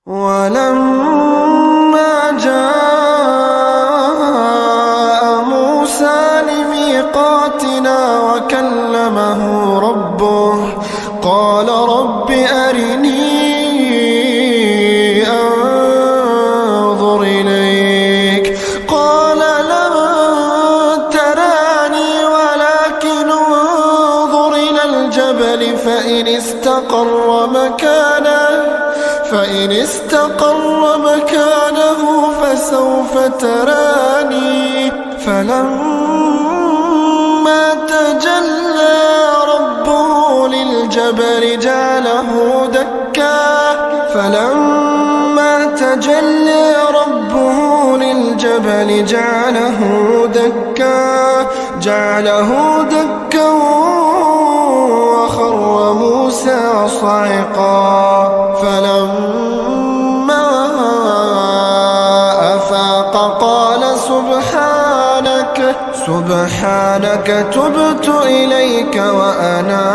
ولما جاء موسى لميقاتنا وكلمه ربه قال رب أرني أنظر إليك قال لن تراني ولكن انظر إلى الجبل فإن استقر مكانه فسوف تراني فلما تجلى ربه للجبل جعله دكا وخر موسى صعقا فلما أفاق قال سبحانك تبت إليك وأنا